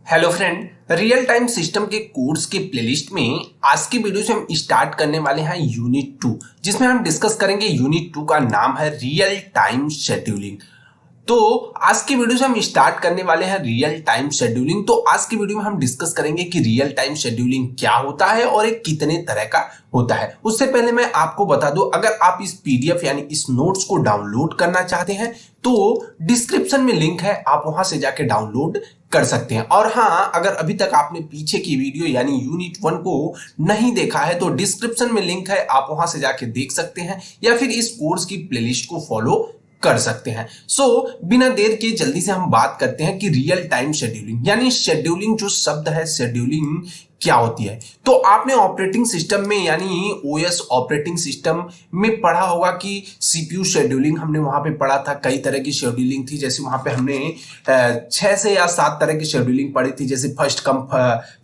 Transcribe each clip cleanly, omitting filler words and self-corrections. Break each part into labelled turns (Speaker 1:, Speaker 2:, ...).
Speaker 1: Hello friend, real time system के course के playlist में आज की वीडियो से हम स्टार्ट करने वाले हैं यूनिट 2, जिसमें हम डिस्कस करेंगे। यूनिट 2 का नाम है रियल टाइम शेड्यूलिंग। तो आज की वीडियो से हम स्टार्ट करने वाले हैं रियल टाइम शेड्यूलिंग। तो आज की वीडियो में हम डिस्कस करेंगे कि रियल टाइम शेड्यूलिंग क्या होता है और एक कितने तरह का होता है। उससे पहले मैं आपको बता दूं, अगर आप इस पीडीएफ यानी इस नोट्स को डाउनलोड करना चाहते हैं तो डिस्क्रिप्शन में लिंक है, आप वहां से जाके डाउनलोड कर सकते हैं। और हाँ, अगर अभी तक आपने पीछे की वीडियो यानी यूनिट 1 को नहीं देखा है तो डिस्क्रिप्शन में लिंक है, आप वहां से जाके देख सकते हैं या फिर इस कोर्स की प्लेलिस्ट को फॉलो कर सकते हैं। बिना देर के जल्दी से हम बात करते हैं कि रियल टाइम शेड्यूलिंग यानी शेड्यूलिंग जो शब्द है, शेड्यूलिंग क्या होती है। तो आपने ऑपरेटिंग सिस्टम में यानी ओएस ऑपरेटिंग सिस्टम में पढ़ा होगा कि सीपीयू शेड्यूलिंग हमने वहां पे पढ़ा था। कई तरह की शेड्यूलिंग थी, जैसे वहां पे हमने 6 से या 7 तरह की शेड्यूलिंग पढ़ी थी। जैसे फर्स्ट कम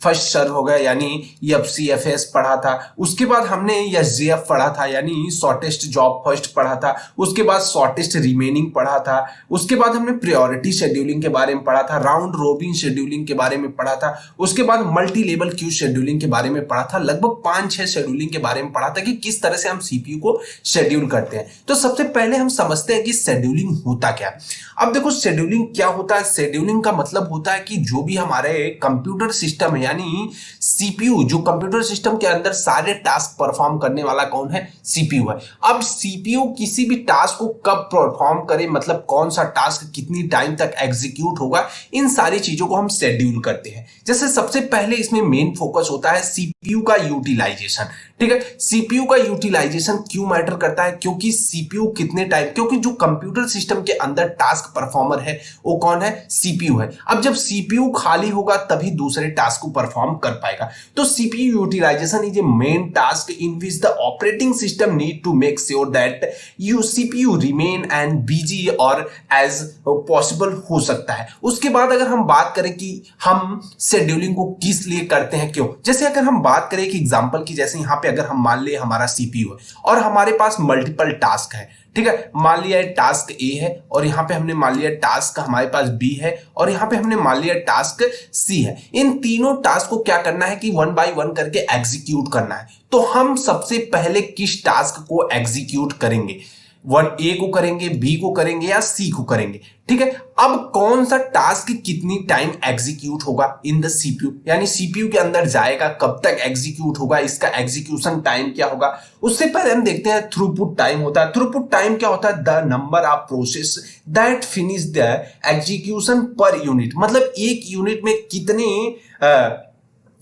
Speaker 1: फर्स्ट सर्व हो गया यानी एफसीएफएस पढ़ा था। उसके बाद हमने एसजेएफ पढ़ा था यानी शॉर्टेस्ट जॉब फर्स्ट पढ़ा था। उसके बाद शॉर्टेस्ट रिमेनिंग पढ़ा था। उसके बाद हमने प्रायोरिटी शेड्यूलिंग के बारे में पढ़ा था, राउंड रोबिन शेड्यूलिंग के बारे में पढ़ा था। उसके बाद मल्टी लेवल क्यू शेड्यूलिंग के बारे में पढ़ा था। लगभग 5-6 शेड्यूलिंग के बारे में पढ़ा था कि किस तरह से हम सीपीयू को शेड्यूल करते हैं। तो सबसे पहले हम समझते हैं कि शेड्यूलिंग होता क्या है। अब देखो, शेड्यूलिंग क्या होता है। शेड्यूलिंग का मतलब होता है कि जो भी हमारे कंप्यूटर सिस्टम है यानी सीपीयू, जो कंप्यूटर सिस्टम के अंदर सारे टास्क परफॉर्म करने वाला कौन है, सीपीयू है। अब सीपीयू किसी भी टास्क को कब परफॉर्म करे, मतलब कौन सा टास्क कितनी टाइम तक एग्जीक्यूट होगा, इन सारी चीजों को हम शेड्यूल करते हैं। जैसे सबसे पहले इसमें मेन फोकस होता है सीपीयू का यूटिलाइजेशन। ठीक है, सीपीयू का यूटिलाइजेशन क्यों मैटर करता है, क्योंकि सीपीयू कितने टाइम, क्योंकि जो कंप्यूटर सिस्टम के अंदर टास्क परफॉर्मर है वो कौन है, सीपीयू है। अब जब सीपीयू खाली होगा तभी दूसरे टास्क को परफॉर्म कर पाएगा। तो CPU utilization is a main task in which the operating system need to make sure that you CPU remain and busy और एज पॉसिबल हो सकता है। उसके बाद अगर हम बात करें कि हम शेड्यूलिंग को किस लिए करते हैं, क्यों, जैसे अगर हम बात करें एक एग्जांपल की, जैसे यहां पे अगर हम मान ले हमारा सीपीयू है और हमारे पास मल्टीपल टास्क है। ठीक है, मान लिया टास्क ए है और यहां पे हमने मान लिया टास्क हमारे पास बी है और यहां पे हमने मान लिया टास्क सी है। इन तीनों टास्क को क्या करना है कि 1 बाय 1 करके एग्जीक्यूट करना है। तो हम सबसे पहले किस टास्क को एग्जीक्यूट करेंगे, 1A को करेंगे, बी को करेंगे या सी को करेंगे। ठीक है, अब कौन सा टास्क कितनी टाइम एग्जीक्यूट होगा इन द सीपीयू, यानी सीपीयू के अंदर जाएगा, कब तक एग्जीक्यूट होगा, इसका एग्जीक्यूशन टाइम क्या होगा। उससे पहले हम देखते हैं थ्रूपुट टाइम होता है। थ्रूपुट टाइम क्या होता है, the number of process that finish the execution per unit, मतलब एक यूनिट में कितने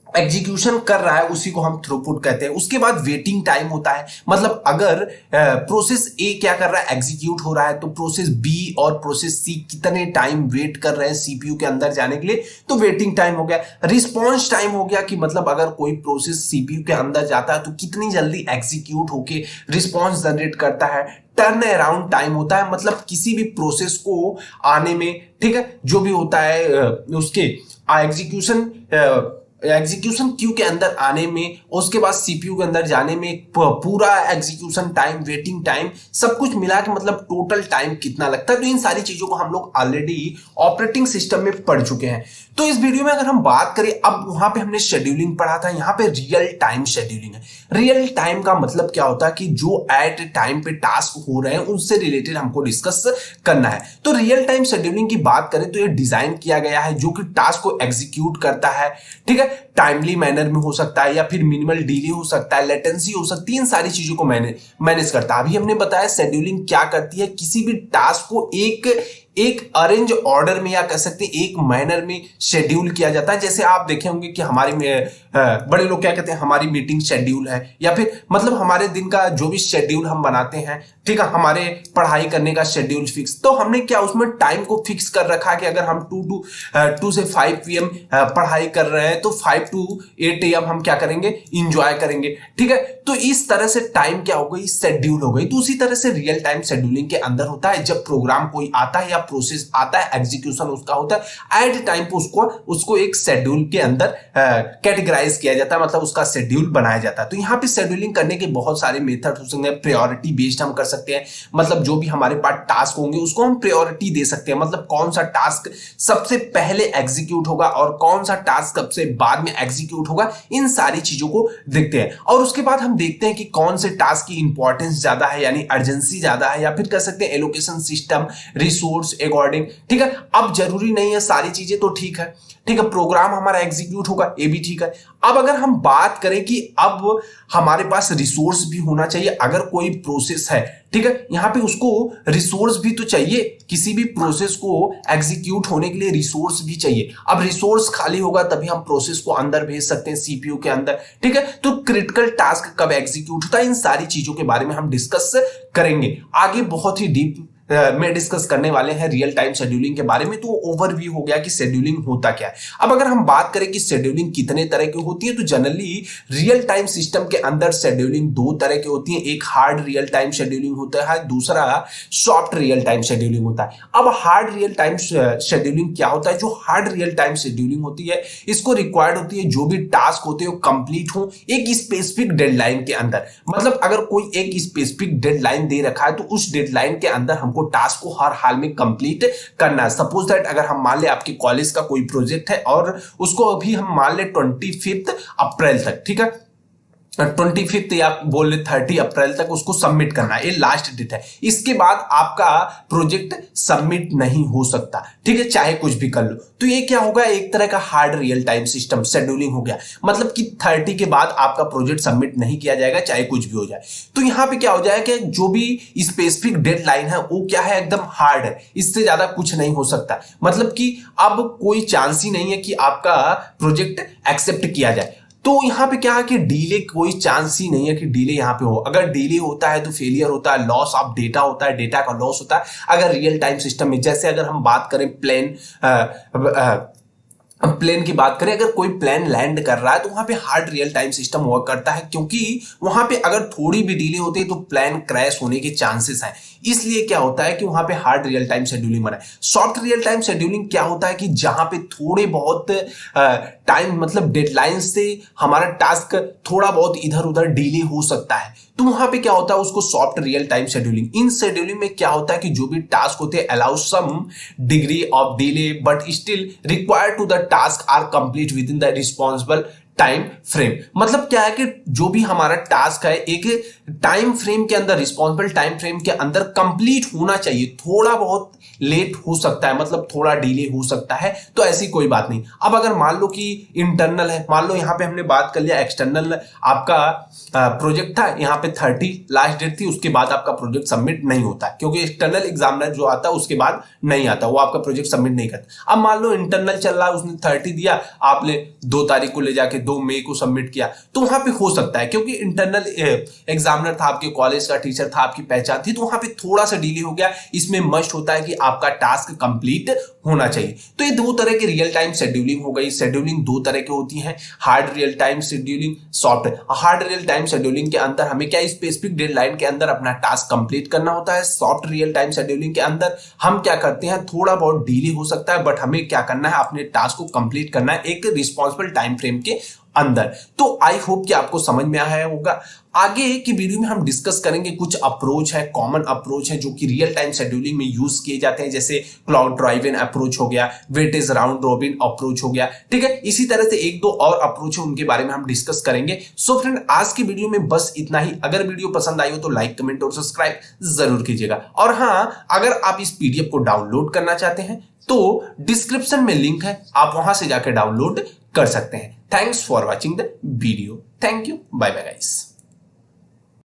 Speaker 1: एग्जीक्यूशन कर रहा है उसी को हम थ्रूपुट कहते हैं। उसके बाद वेटिंग टाइम होता है, मतलब अगर प्रोसेस ए क्या कर रहा है, एग्जीक्यूट हो रहा है, तो प्रोसेस बी और प्रोसेस सी कितने टाइम वेट कर रहे हैं सीपीयू के अंदर जाने के लिए, तो वेटिंग टाइम हो गया। रिस्पॉन्स टाइम हो गया कि मतलब अगर कोई प्रोसेस सीपीयू के अंदर जाता है तो कितनी जल्दी एग्जीक्यूट होके रिस्पॉन्स जनरेट करता है। टर्न अराउंड टाइम होता है, मतलब किसी भी प्रोसेस को आने में, ठीक है, जो भी होता है उसके एग्जीक्यूशन क्यू के अंदर आने में, उसके बाद सीपीयू के अंदर जाने में पूरा एग्जीक्यूशन टाइम, वेटिंग टाइम, सब कुछ मिला के मतलब टोटल टाइम कितना लगता है। तो इन सारी चीजों को हम लोग ऑलरेडी ऑपरेटिंग सिस्टम में पढ़ चुके हैं। तो इस वीडियो में अगर हम बात करें, अब वहां पे हमने शेड्यूलिंग पढ़ा था, यहाँ पे रियल टाइम शेड्यूलिंग है। रियल टाइम का मतलब क्या होता है कि जो एट टाइम पे टास्क हो रहे हैं उनसे रिलेटेड हमको डिस्कस करना है। तो रियल टाइम शेड्यूलिंग की बात करें तो ये डिजाइन किया गया है जो कि टास्क को एग्जीक्यूट करता है। ठीक है, टाइमली मैनर में हो सकता है या फिर मिनिमल डिले हो सकता है, लेटेंसी हो सकती है, इन सारी चीजों को मैनेज करता है। अभी हमने बताया शेड्यूलिंग क्या करती है, किसी भी टास्क को एक अरेंज ऑर्डर में या कह सकते हैं एक मैनर में शेड्यूल किया जाता है। जैसे आप देखे होंगे कि हमारी बड़े लोग क्या कहते हैं, हमारी मीटिंग शेड्यूल है, या फिर मतलब हमारे दिन का जो भी शेड्यूल हम बनाते हैं, ठीक है, हमारे पढ़ाई करने का शेड्यूल फिक्स, तो हमने क्या उसमें टाइम को फिक्स कर रखा है कि अगर हम 2 से 5 PM पढ़ाई कर रहे हैं तो 5 to 8 AM हम क्या करेंगे, इंजॉय करेंगे। ठीक है, तो इस तरह से टाइम क्या हो गई, शेड्यूल हो गई। तो उसी तरह से रियल टाइम शेड्यूलिंग के अंदर होता है, जब प्रोग्राम कोई आता है या प्रोसेस आता है, एग्जीक्यूशन उसका होता है, एट टाइम पे उसको एक शेड्यूल के अंदर कैटेगराइज किया जाता है, मतलब उसका शेड्यूल बनाया जाता है। तो यहाँ पे शेड्यूलिंग करने के बहुत सारे मेथड हो सकते हैं। प्रायोरिटी बेस्ड हम कर सकते हैं, मतलब जो भी हमारे पास टास्क होंगे उसको हम प्रायोरिटी दे सकते हैं, मतलब कौन सा टास्क सबसे पहले एग्जीक्यूट होगा और कौन सा टास्क सबसे बाद में एग्जीक्यूट होगा, इन सारी चीजों को देखते हैं। और उसके बाद हम देखते हैं कि कौन से टास्क की इंपॉर्टेंस ज्यादा है, यानी अर्जेंसी ज्यादा है, या फिर कह सकते हैं एलोकेशन सिस्टम, रिसोर्स अकॉर्डिंग। ठीक है, अब जरूरी नहीं है सारी चीजें तो ठीक है, ठीक है, प्रोग्राम हमारा एग्जीक्यूट होगा, ये भी ठीक है। अब अगर हम बात करें कि अब हमारे पास रिसोर्स भी होना चाहिए, अगर कोई प्रोसेस है, ठीक है, यहां पे उसको रिसोर्स भी तो चाहिए, किसी भी प्रोसेस को एग्जीक्यूट होने के लिए रिसोर्स भी चाहिए। अब रिसोर्स खाली होगा तभी हम प्रोसेस को अंदर भेज सकते हैं सीपीयू के अंदर, ठीक है। तो क्रिटिकल टास्क कब एग्जीक्यूट होता है, इन सारी चीजों के बारे में हम डिस्कस करेंगे आगे, बहुत ही डीप में डिस्कस करने वाले हैं रियल टाइम शेड्यूलिंग के बारे में। तो ओवरव्यू हो गया कि शेड्यूलिंग होता क्या है। अब अगर हम बात करें कि शेड्यूलिंग कितने तरह की होती है, तो जनरली रियल टाइम सिस्टम के अंदर शेड्यूलिंग दो तरह की होती है, एक हार्ड रियल टाइम शेड्यूलिंग होता है, दूसरा सॉफ्ट रियल टाइम शेड्यूलिंग होता है। अब हार्ड रियल टाइम शेड्यूलिंग क्या होता है, जो हार्ड रियल टाइम शेड्यूलिंग होती है इसको रिक्वायर्ड होती है जो भी टास्क होते हैं वो कंप्लीट हो एक स्पेसिफिक डेडलाइन के अंदर। मतलब अगर कोई एक स्पेसिफिक डेडलाइन दे रखा है तो उस डेडलाइन के अंदर हमको टास्क को हर हाल में कंप्लीट करना है। सपोज दैट अगर हम मान ले आपके कॉलेज का कोई प्रोजेक्ट है और उसको अभी हम मान ले 25 अप्रैल तक, ठीक है, 25 या बोल ले 30 अप्रैल तक उसको सबमिट करना है, ये लास्ट डेट है। इसके बाद आपका प्रोजेक्ट सबमिट नहीं हो सकता, ठीक है, चाहे कुछ भी कर लो। तो ये क्या होगा, एक तरह का hard real time system scheduling हो गया, मतलब कि 30 के बाद आपका प्रोजेक्ट सबमिट नहीं किया जाएगा चाहे कुछ भी हो जाए। तो यहां पे क्या हो जाएगा कि जो भी स्पेसिफिक डेडलाइन है वो क्या है, एकदम हार्ड है, इससे ज्यादा कुछ नहीं हो सकता। मतलब कि अब कोई चांस ही नहीं है कि आपका प्रोजेक्ट एक्सेप्ट किया जाए। तो यहां पे क्या है कि डिले, कोई चांस ही नहीं है कि डिले यहां पे हो। अगर डिले होता है तो फेलियर होता है, लॉस ऑफ डेटा होता है, डेटा का लॉस होता है। अगर रियल टाइम सिस्टम में, जैसे अगर हम बात करें प्लेन की बात करें, अगर कोई प्लेन लैंड कर रहा है तो वहां पे hard real time system work करता है, क्योंकि वहां पे अगर थोड़ी भी डिले होती है तो प्लेन क्रैश होने के चांसेस हैं। इसलिए क्या होता है कि वहां पे हार्ड रियल टाइम शेड्यूलिंग बना है। सॉफ्ट रियल टाइम शेड्यूलिंग क्या होता है कि जहां पे थोड़े बहुत टाइम, मतलब डेडलाइन से हमारा टास्क थोड़ा बहुत इधर उधर डिले हो सकता है, तो वहां पे क्या होता है उसको सॉफ्ट रियल टाइम शेड्यूलिंग। इन शेड्यूलिंग में क्या होता है कि जो भी टास्क होते हैं allow some degree of delay but still required to the task are complete within the responsible time frame. मतलब क्या है कि जो भी हमारा टास्क है एक टाइम फ्रेम के अंदर, रिस्पॉन्सिबल टाइम फ्रेम के अंदर कंप्लीट होना चाहिए। थोड़ा बहुत लेट हो सकता है, मतलब थोड़ा डिले हो सकता है, तो ऐसी कोई बात नहीं। अब अगर मान लो कि इंटरनल है, मान लो यहां पे हमने बात कर लिया एक्सटर्नल आपका प्रोजेक्ट था, यहां पे 30 लास्ट डेट थी, उसके बाद आपका प्रोजेक्ट सबमिट नहीं होता, क्योंकि एक्सटर्नल एग्जामिनर जो आता है उसके बाद नहीं आता, वो आपका प्रोजेक्ट सबमिट नहीं करता। अब मान लो इंटरनल चल रहा है, उसने 30 दिया, आपने 2 तारीख को ले जाके 2 मई को सबमिट किया, तो वहां पे हो सकता है, क्योंकि इंटरनल एग्जामिनर था, आपके कॉलेज का टीचर था, आपकी पहचान थी, तो वहां पे थोड़ा सा डिले हो गया। इसमें मस्ट होता है कि आपका टास्क कंप्लीट होना चाहिए। तो ये 2 तरह की रियल टाइम शेड्यूलिंग हो गई। शेड्यूलिंग 2 तरह की होती है, hard real time scheduling, soft. Hard real time scheduling के अंदर हमें क्या स्पेसिफिक डेडलाइन के अंदर अपना टास्क कंप्लीट करना होता है। सॉफ्ट रियल टाइम शेड्यूलिंग के अंदर हम क्या करते हैं, थोड़ा बहुत डिले हो सकता है बट हमें क्या करना है, अपने टास्क को कंप्लीट करना है एक रिस्पॉन्सिबल टाइम फ्रेम के अंदर। तो आई होप कि आपको समझ में आया होगा। आगे की वीडियो में हम डिस्कस करेंगे कुछ अप्रोच है, कॉमन अप्रोच है जो कि रियल टाइम शेड्यूलिंग में यूज किए जाते हैं, जैसे क्लाउड ड्राइवन अप्रोच हो गया, वेटेज राउंड रॉबिन अप्रोच हो गया, ठीक है। इसी तरह से 1-2 और अप्रोच है, उनके बारे में हम डिस्कस करेंगे। सो फ्रेंड, आज की वीडियो में बस इतना ही। अगर वीडियो पसंद आई हो तो लाइक, कमेंट और सब्सक्राइब जरूर कीजिएगा। और हाँ, अगर आप इस पीडीएफ को डाउनलोड करना चाहते हैं तो डिस्क्रिप्शन में लिंक है, आप वहां से जाकर डाउनलोड कर सकते हैं। Thanks for watching the video. Thank you, bye bye guys.